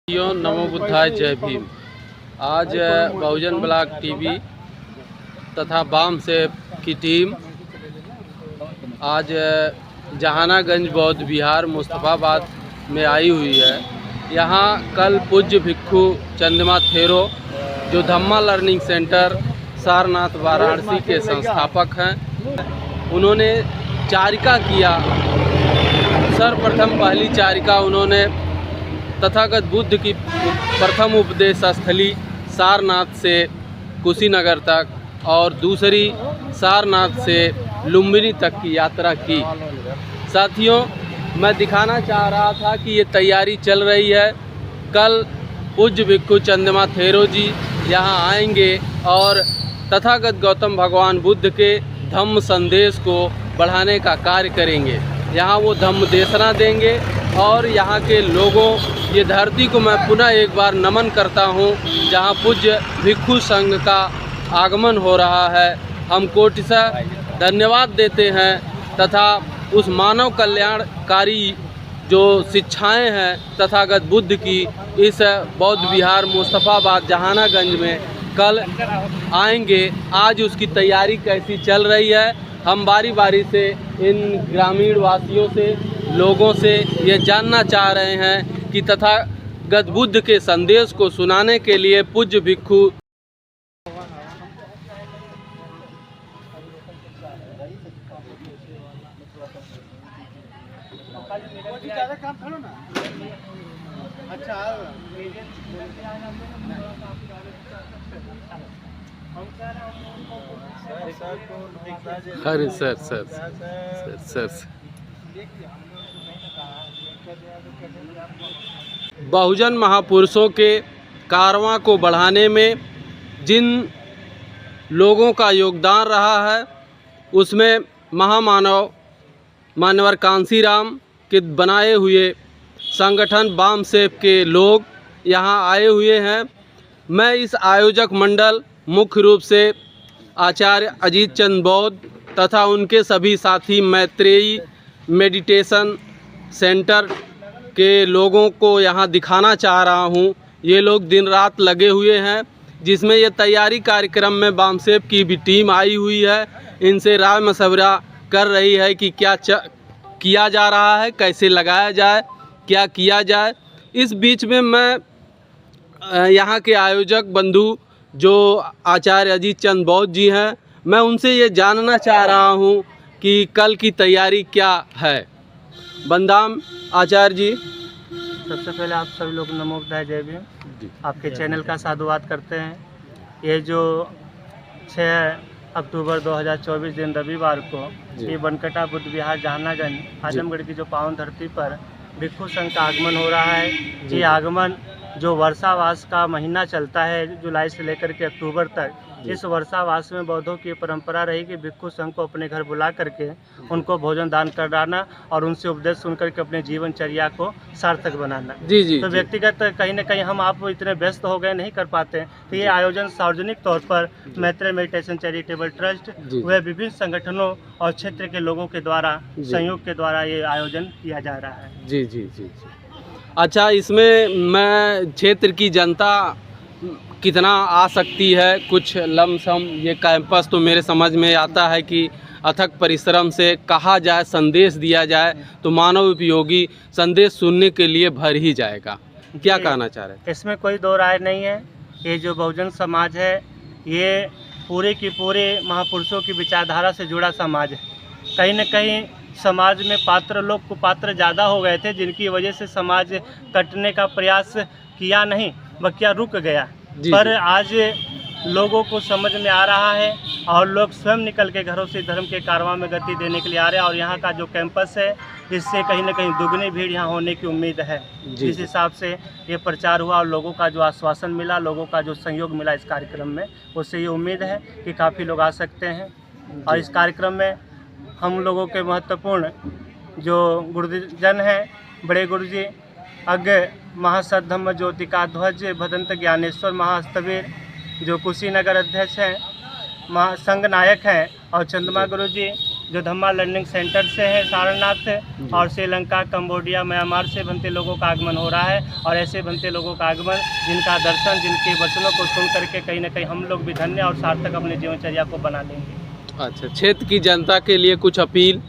नमो बुद्धाय जय भीम। आज बहुजन block TV तथा वाम सेव की टीम आज जहानागंज बौद्ध विहार मुस्तफ़ाबाद में आई हुई है। यहाँ कल पूज्य भिक्षु चंद्रमा थेरो जो धम्मा लर्निंग सेंटर सारनाथ वाराणसी के संस्थापक हैं, उन्होंने चारिका किया। सर्वप्रथम पहली चारिका उन्होंने तथागत बुद्ध की प्रथम उपदेश स्थली सारनाथ से कुशीनगर तक और दूसरी सारनाथ से लुम्बिनी तक की यात्रा की। साथियों, मैं दिखाना चाह रहा था कि ये तैयारी चल रही है। कल पूज्य भिक्षु चंद्रमा थेरो जी यहाँ आएंगे और तथागत गौतम भगवान बुद्ध के धम्म संदेश को बढ़ाने का कार्य करेंगे। यहाँ वो धम्म देशना देंगे और यहाँ के लोगों, ये धरती को मैं पुनः एक बार नमन करता हूँ जहाँ पूज्य भिक्षु संघ का आगमन हो रहा है। हम कोटिशः धन्यवाद देते हैं तथा उस मानव कल्याणकारी जो शिक्षाएं हैं तथागत बुद्ध की इस बौद्ध विहार मुस्तफ़ाबाद जहानागंज में कल आएंगे। आज उसकी तैयारी कैसी चल रही है, हम बारी बारी से इन ग्रामीण वासियों से, लोगों से ये जानना चाह रहे हैं कि तथागत बुद्ध के संदेश को सुनाने के लिए पूज्य भिक्षु अरे सर बहुजन महापुरुषों के कारवां को बढ़ाने में जिन लोगों का योगदान रहा है, उसमें महामानव मानवर कांसीराम के बनाए हुए संगठन वाम सेव के लोग यहाँ आए हुए हैं। मैं इस आयोजक मंडल मुख्य रूप से आचार्य अजीत चंद बौद्ध तथा उनके सभी साथी मैत्रेयी मेडिटेशन सेंटर के लोगों को यहाँ दिखाना चाह रहा हूँ। ये लोग दिन रात लगे हुए हैं, जिसमें ये तैयारी कार्यक्रम में वाम सेव की भी टीम आई हुई है। इनसे राय मशवरा कर रही है कि क्या किया जा रहा है, कैसे लगाया जाए, क्या किया जाए। इस बीच में मैं यहाँ के आयोजक बंधु जो आचार्य अजीत चंद बौद्ध जी हैं, मैं उनसे ये जानना चाह रहा हूँ कि कल की तैयारी क्या है। बंदाम आचार्य जी, सबसे पहले आप सभी लोग नमो बुद्धाय जय भीम। आपके चैनल का साधुवाद करते हैं। ये जो 6 अक्टूबर 2024 दिन रविवार को ये बनकटा बुद्ध विहार जहानागंज आजमगढ़ की जो पावन धरती पर भिक्षु संघ का आगमन हो रहा है। ये आगमन जो वर्षावास का महीना चलता है जुलाई से लेकर के अक्टूबर तक, इस वर्षावास में बौद्धों की परंपरा रही कि भिक्षु संघ को अपने घर बुला करके उनको भोजन दान कराना और उनसे उपदेश सुन करके अपने जीवनचर्या को सार्थक बनाना। जी तो व्यक्तिगत कहीं ना कहीं हम आप इतने व्यस्त हो गए, नहीं कर पाते। तो ये आयोजन सार्वजनिक तौर पर मैत्रेय मेडिटेशन चैरिटेबल ट्रस्ट व विभिन्न संगठनों और क्षेत्र के लोगों के द्वारा संयोग के द्वारा ये आयोजन किया जा रहा है। जी। अच्छा, इसमें मैं क्षेत्र की जनता कितना आ सकती है, कुछ लमसम? ये कैंपस तो मेरे समझ में आता है कि अथक परिश्रम से कहा जाए, संदेश दिया जाए तो मानव उपयोगी संदेश सुनने के लिए भर ही जाएगा। क्या कहना चाह रहे हैं? इसमें कोई दो राय नहीं है। ये जो बहुजन समाज है, ये पूरे की पूरे महापुरुषों की विचारधारा से जुड़ा समाज है। कहीं न कहीं समाज में पात्र लोग कुपात्र ज़्यादा हो गए थे, जिनकी वजह से समाज कटने का प्रयास किया नहीं, बल्कि रुक गया। पर आज लोगों को समझ में आ रहा है और लोग स्वयं निकल के घरों से धर्म के कारवां में गति देने के लिए आ रहे हैं। और यहाँ का जो कैंपस है, इससे कहीं ना कहीं दुगनी भीड़ यहाँ होने की उम्मीद है। जिस हिसाब से ये प्रचार हुआ और लोगों का जो आश्वासन मिला, लोगों का जो सहयोग मिला इस कार्यक्रम में, उससे ये उम्मीद है कि काफ़ी लोग आ सकते हैं। और इस कार्यक्रम में हम लोगों के महत्वपूर्ण जो गुरुजन हैं, बड़े गुरुजी अज्ञ महासद्धम्म ज्योतिका ध्वज भदंत ज्ञानेश्वर महास्तवीर जो कुशीनगर अध्यक्ष हैं, संघ नायक हैं, और चंद्रमा गुरु जी जो धम्मा लर्निंग सेंटर से है सारनाथ से, और श्रीलंका, कंबोडिया, म्यांमार से बनते लोगों का आगमन हो रहा है। और ऐसे बनते लोगों का आगमन, जिनका दर्शन, जिनके वचनों को सुन करके कहीं ना कहीं हम लोग भी धन्य और सार्थक अपने जीवनचर्या को बना लेंगे। अच्छा, क्षेत्र की जनता के लिए कुछ अपील?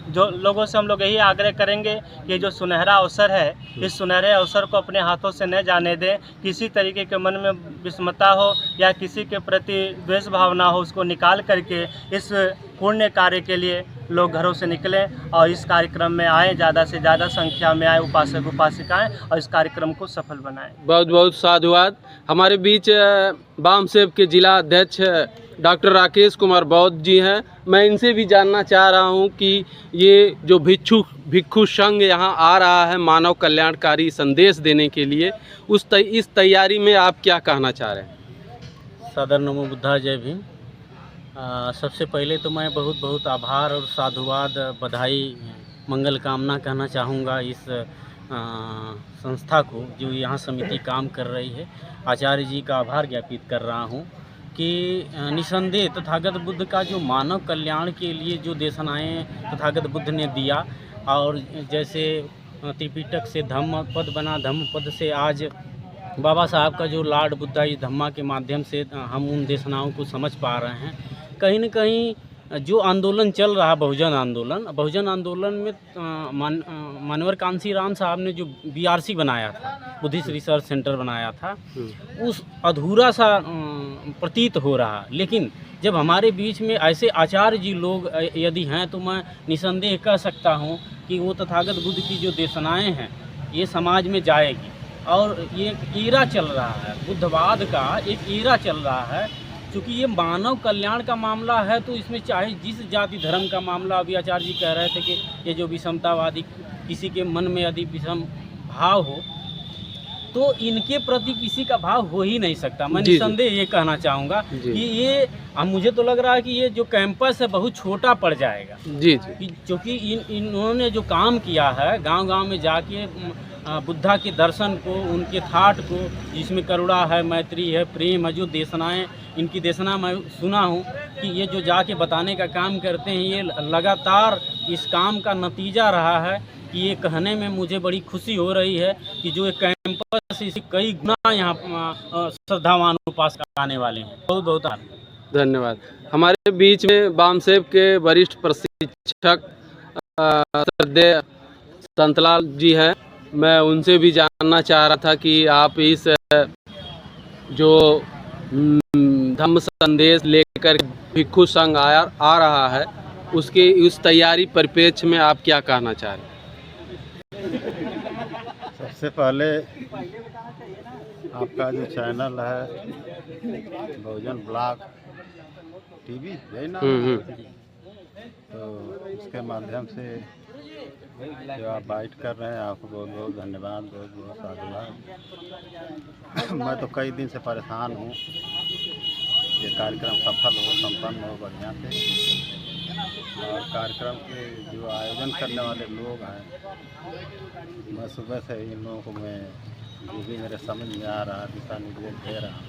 जो लोगों से हम लोग यही आग्रह करेंगे कि जो सुनहरा अवसर है, इस सुनहरे अवसर को अपने हाथों से न जाने दें। किसी तरीके के मन में विषमता हो या किसी के प्रति द्वेष भावना हो, उसको निकाल करके इस पुण्य कार्य के लिए लोग घरों से निकलें और इस कार्यक्रम में आएँ, ज़्यादा से ज़्यादा संख्या में आए उपासक उपासिकाएँ, और इस कार्यक्रम को सफल बनाएं। बहुत बहुत साधुवाद। हमारे बीच बामसेव के जिला अध्यक्ष डॉक्टर राकेश कुमार बौद्ध जी हैं। मैं इनसे भी जानना चाह रहा हूं कि ये जो भिक्षु संघ यहाँ आ रहा है मानव कल्याणकारी संदेश देने के लिए, इस तैयारी में आप क्या कहना चाह रहे हैं? सादर नमो बुद्धा, जय भीम। सबसे पहले तो मैं बहुत बहुत आभार और साधुवाद, बधाई, मंगल कामना कहना चाहूँगा इस संस्था को जो यहाँ समिति काम कर रही है। आचार्य जी का आभार ज्ञापित कर रहा हूँ कि निसंदेह तथागत बुद्ध का जो मानव कल्याण के लिए जो देशनाएँ तथागत बुद्ध ने दिया, और जैसे त्रिपिटक से धम्म पद बना, धम्म पद से आज बाबा साहब का जो लॉर्ड बुद्धा इस धम्मा के माध्यम से हम उन देशनाओं को समझ पा रहे हैं। कहीं न कहीं जो आंदोलन चल रहा, बहुजन आंदोलन में मानवर कांसी राम साहब ने जो BRC बनाया था, बुद्धिस्ट रिसर्च सेंटर बनाया था, उस अधूरा सा प्रतीत हो रहा। लेकिन जब हमारे बीच में ऐसे आचार्य जी लोग यदि हैं, तो मैं निसंदेह कह सकता हूँ कि वो तथागत बुद्ध की जो देशनाएँ हैं ये समाज में जाएगी। और ये एक ईरा चल रहा है, बुद्धवाद का एक ईरा चल रहा है। क्योंकि ये मानव कल्याण का मामला है, तो इसमें चाहे जिस जाति धर्म का मामला, अभी आचार्य जी कह रहे थे कि ये जो विषमतावादी, किसी के मन में यदि विषम भाव हो, तो इनके प्रति किसी का भाव हो ही नहीं सकता। मैं निसंदेह ये कहना चाहूँगा कि ये, मुझे तो लग रहा है कि ये जो कैंपस है बहुत छोटा पड़ जाएगा। जी। क्योंकि इन्होंने जो काम किया है, गांव-गांव में जाके बुद्धा के दर्शन को, उनके थाट को, जिसमें करुणा है, मैत्री है, प्रेम है, जो देशनाएँ, इनकी देशना मैं सुना हूँ कि ये जो जाके बताने का काम करते हैं, ये लगातार इस काम का नतीजा रहा है। कि ये कहने में मुझे बड़ी खुशी हो रही है कि जो एक कैंपस, इसी कई गुना यहाँ श्रद्धावान उपासक आने वाले हैं। बहुत बहुत धन्यवाद। हमारे बीच में बामसेव के वरिष्ठ प्रशिक्षक श्रद्धेय संतलाल जी हैं। मैं उनसे भी जानना चाह रहा था कि आप इस जो धम्म संदेश लेकर भिक्षु संघ आ रहा है, उसकी उस तैयारी परिप्रेक्ष्य में आप क्या कहना चाह रहे हैं? सबसे पहले आपका जो चैनल है बहुजन ब्लॉग TV, यही ना, तो उसके माध्यम से जो आप बाइट कर रहे हैं, आपको बहुत बहुत धन्यवाद, बहुत बहुत साधुवाद। मैं तो कई दिन से परेशान हूँ, ये कार्यक्रम सफल हो, संपन्न हो बढ़िया से। और कार्यक्रम के जो आयोजन करने वाले लोग हैं, मैं सुबह से इन लोगों को मैं जो भी मेरे समझ में आ रहा दिशा निर्देश दे रहा हूँ।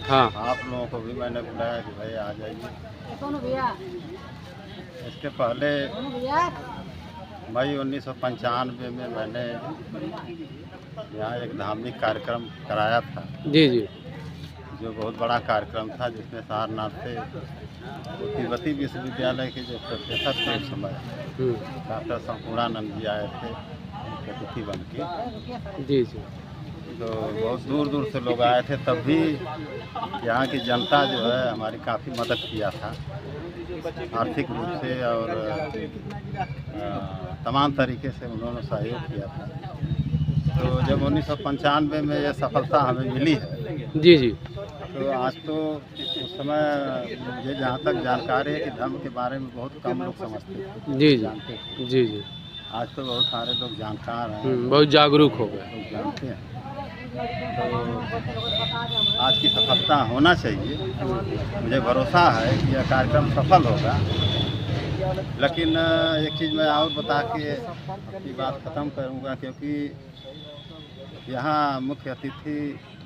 हाँ, आप लोगों को भी मैंने बुलाया कि भाई आ जाइए। इसके पहले मई 1995 में मैंने यहाँ एक धार्मिक कार्यक्रम कराया था। जी। जो बहुत बड़ा कार्यक्रम था, जिसमें सारनाथ से तिब्बती विश्वविद्यालय के जो प्रोफेसर थे उस समय डॉक्टर संपूर्णानंद जी आए थे अतिथि बन के। जी। तो बहुत दूर दूर से लोग आए थे, तब भी यहाँ की जनता जो है हमारी काफ़ी मदद किया था, आर्थिक रूप से और तमाम तरीके से उन्होंने सहयोग किया था। तो जब 1995 में ये सफलता हमें मिली है, जी, तो आज तो उस समय मुझे जहाँ तक जानकारी है कि धर्म के बारे में बहुत कम लोग समझते थे, जानते थे। जी। आज तो बहुत सारे लोग जानकार हैं, बहुत जागरूक हो गए, लोग जानते हैं। तो आज की सफलता होना चाहिए। मुझे भरोसा है कि यह कार्यक्रम सफल होगा। लेकिन एक चीज़ मैं और बता के अपनी बात ख़त्म करूँगा, क्योंकि यहाँ मुख्य अतिथि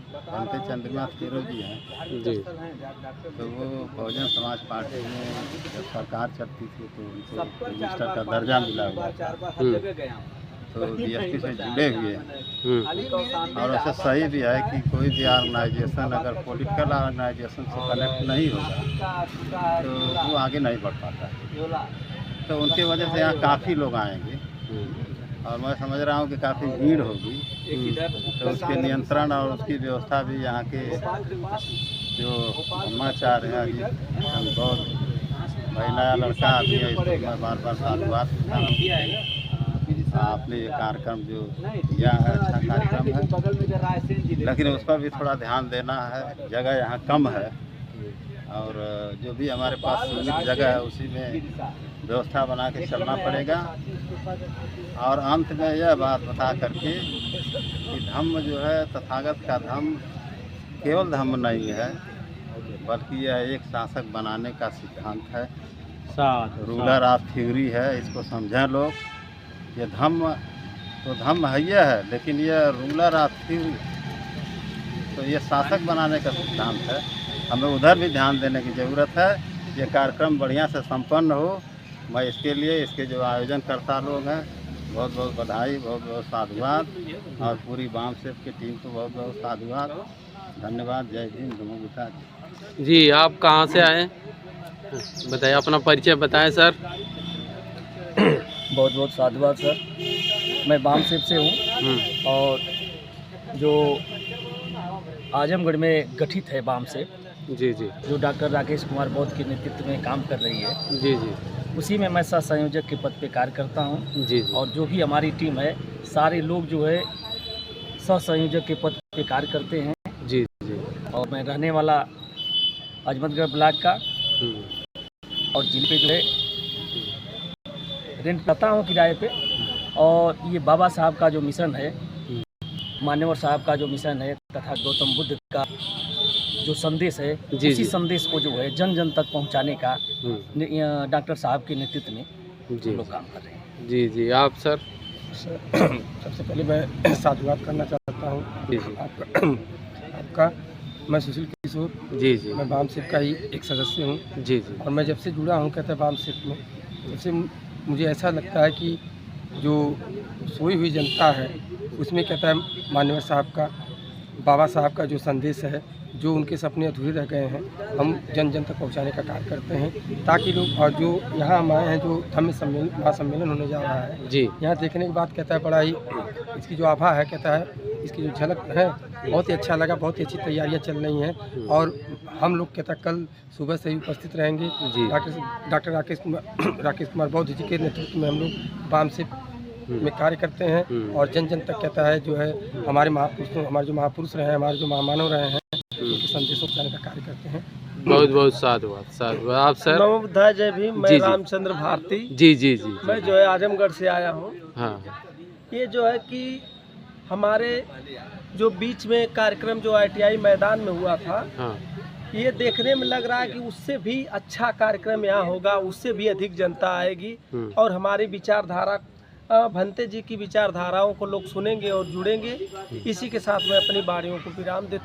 बनते चंद्रमा फेरो जी हैं। जी। तो वो बहुजन समाज पार्टी में जब सरकार चलती थी तो उनको मिनिस्टर का दर्जा मिला हुआ था। तो बीएसपी से जुड़े हुए हैं। और ऐसा सही भी है कि कोई भी ऑर्गेनाइजेशन अगर पॉलिटिकल ऑर्गेनाइजेशन से कनेक्ट नहीं होगा तो वो आगे नहीं बढ़ पाता। तो उनकी वजह से यहाँ काफ़ी लोग आएंगे और मैं समझ रहा हूँ कि काफ़ी भीड़ होगी। तो उसके नियंत्रण और उसकी व्यवस्था भी यहाँ के जो अम्मा चाह रहे हैं कि हम बहुत भाई नया लड़का आदमी है, इसको मैं बार बार साधुवाद देता हूँ। आपने ये कार्यक्रम जो किया है अच्छा कार्यक्रम है, लेकिन उस पर भी थोड़ा ध्यान देना है। जगह यहाँ कम है और जो भी हमारे पास सीमित जगह है उसी में व्यवस्था बना के चलना पड़ेगा। और अंत में यह बात बता करके कि धम्म जो है तथागत का धम्म केवल धम्म नहीं है, बल्कि यह एक शासक बनाने का सिद्धांत है, रूलर ऑफ थ्योरी है। इसको समझें लोग। ये धम्म तो धम्म है ही है, लेकिन यह रूलर ऑफ थ्योरी तो ये शासक बनाने का सिद्धांत है। हमें उधर भी ध्यान देने की ज़रूरत है। ये कार्यक्रम बढ़िया से संपन्न हो, मैं इसके लिए इसके जो आयोजनकर्ता लोग हैं बहुत बहुत बधाई, बहुत बहुत साधुवाद और पूरी बाम सेव की टीम को बहुत बहुत साधुवाद, धन्यवाद। जय भीम, नमो बुद्धाय। जी, आप कहाँ से आए बताइए, अपना परिचय बताएं सर। बहुत बहुत साधुवाद सर। मैं बाम सेव से हूँ और जो आजमगढ़ में गठित है बाम सेव, जी जी, जो डॉक्टर राकेश कुमार बौद्ध के नेतृत्व में काम कर रही है, जी जी, उसी में मैं सह संयोजक के पद पे कार्य करता हूँ। जी जी, और जो भी हमारी टीम है, सारे लोग जो है सह संयोजक के पद पे कार्य करते हैं। जी जी। और मैं रहने वाला अजमतगढ़ ब्लॉक का और जिले पे जो है रेंट करता हूँ किराए पे। और ये बाबा साहब का जो मिशन है, मान्यवर साहब का जो मिशन है तथा गौतम बुद्ध का जो संदेश है, जी, उसी जी। संदेश को जो है जन जन तक पहुंचाने का डॉक्टर साहब के नेतृत्व में जी लोग काम कर रहे हैं। जी जी। आप सर। सबसे पहले मैं साधुवाद करना चाहता हूँ जी जी, आपका। मैं सुशील किशोर, जी जी, मैं बाम सेव का ही एक सदस्य हूँ। जी जी, और मैं जब से जुड़ा हूँ कहते हैं बाम सेव में, तब से मुझे ऐसा लगता है कि जो सोई हुई जनता है उसमें कहता है मान्यवर साहब का, बाबा साहब का जो संदेश है, जो उनके सपने अधूरे रह गए हैं, हम जन जन तक पहुंचाने का कार्य करते हैं ताकि लोग। और जो यहाँ हम आए हैं, जो धम्म सम्मेलन महासम्मेलन होने जा रहा है, जी, यहाँ देखने के बाद कहता है बड़ा ही इसकी जो आभा है, कहता है इसकी जो झलक है बहुत ही अच्छा लगा। बहुत ही अच्छी तैयारियाँ चल रही हैं और हम लोग कहता है कल सुबह से ही उपस्थित रहेंगे। जी। डॉक्टर राकेश कुमार बौद्ध जी के नेतृत्व में हम लोग बाम सेव में कार्य करते हैं और जन जन तक कहता है जो है हमारे महापुरुषों, हमारे जो महापुरुष रहे हैं, हमारे जो महामानव रहे हैं, उनके संदेशों को जाने का कार्य करते हैं। बहुत बहुत साधुवाद, साधुवाद। आप सर। नमो बुद्धाय, जय भीम। मैं जी, जी। रामचंद्र भारती, जी जी जी, मैं जो है आजमगढ़ से आया हूँ। हाँ, ये जो है कि हमारे जो बीच में कार्यक्रम जो ITI मैदान में हुआ था, हाँ, ये देखने में लग रहा है कि उससे भी अच्छा कार्यक्रम यहाँ होगा, उससे भी अधिक जनता आएगी और हमारी विचारधारा भंते जी की विचारधाराओं को लोग सुनेंगे और जुड़ेंगे। इसी के साथ मैं अपनी बारियों को विराम देता हूं।